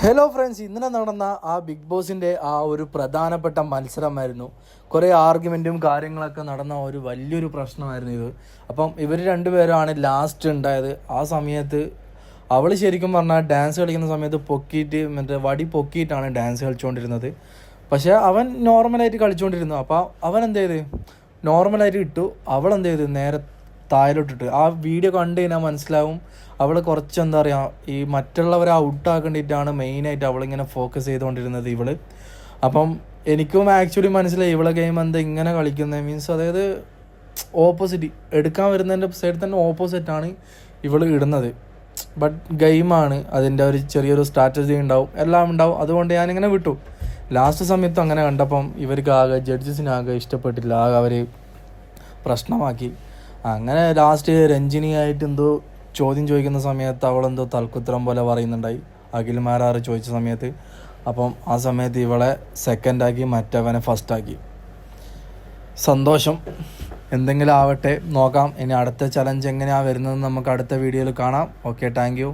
Hello friends, ഇന്നലെ നടന്ന ആ ബിഗ് ബോസിൻ്റെ ആ ഒരു പ്രധാനപ്പെട്ട മത്സരമായിരുന്നു. കുറേ ആർഗ്യുമെൻറ്റും കാര്യങ്ങളൊക്കെ നടന്ന ഒരു വലിയൊരു പ്രശ്നമായിരുന്നു ഇത്. അപ്പം ഇവർ രണ്ടുപേരാണ് ലാസ്റ്റ് ഉണ്ടായത്. ആ സമയത്ത് അവൾ ശരിക്കും പറഞ്ഞാൽ ഡാൻസ് കളിക്കുന്ന സമയത്ത് പൊക്കിയിട്ട് മറ്റേ വടി പൊക്കിയിട്ടാണ് ഡാൻസ് കളിച്ചുകൊണ്ടിരുന്നത്. പക്ഷേ അവൻ നോർമലായിട്ട് കളിച്ചുകൊണ്ടിരുന്നു. അപ്പോൾ അവൻ എന്ത് ചെയ്ത് നോർമലായിട്ട് ഇട്ടു, അവൾ എന്ത് ചെയ്ത് നേരെ താഴോട്ടിട്ട്. ആ വീഡിയോ കണ്ടു കഴിഞ്ഞാൽ മനസ്സിലാവും അവൾ കുറച്ച് എന്താ പറയുക, ഈ മറ്റുള്ളവരെ ഔട്ടാക്കേണ്ടിയിട്ടാണ് മെയിനായിട്ട് അവളിങ്ങനെ ഫോക്കസ് ചെയ്തുകൊണ്ടിരുന്നത് ഇവള്. അപ്പം എനിക്കും ആക്ച്വലി മനസ്സിലായി ഇവളെ ഗെയിം എന്താ ഇങ്ങനെ കളിക്കുന്നത്. മീൻസ് അതായത് ഓപ്പോസിറ്റ് എടുക്കാൻ വരുന്നതിൻ്റെ സൈഡിൽ തന്നെ ഓപ്പോസിറ്റാണ് ഇവൾ ഇടുന്നത്. ബട്ട് ഗെയിമാണ്, അതിൻ്റെ ഒരു ചെറിയൊരു സ്ട്രാറ്റജി ഉണ്ടാവും, എല്ലാം ഉണ്ടാവും. അതുകൊണ്ട് ഞാനിങ്ങനെ വിട്ടു. ലാസ്റ്റ് സമയത്ത് അങ്ങനെ കണ്ടപ്പം ഇവർക്ക് ആകെ ജഡ്ജസിനാകെ ഇഷ്ടപ്പെട്ടില്ല, ആകെ അവർ പ്രശ്നമാക്കി. അങ്ങനെ ലാസ്റ്റ് രഞ്ജിനിയായിട്ട് എന്തോ ചോദ്യം ചോദിക്കുന്ന സമയത്ത് അവളെന്തോ തൽക്കുത്തരം പോലെ പറയുന്നുണ്ടായി അഖിൽമാരാറ് ചോദിച്ച സമയത്ത്. അപ്പം ആ സമയത്ത് ഇവളെ സെക്കൻഡാക്കി മറ്റവനെ ഫസ്റ്റാക്കി. സന്തോഷം, എന്തെങ്കിലും ആവട്ടെ, നോക്കാം. ഇനി അടുത്ത ചലഞ്ച് എങ്ങനെയാണ് വരുന്നതെന്ന് നമുക്ക് അടുത്ത വീഡിയോയിൽ കാണാം. Okay, thank you.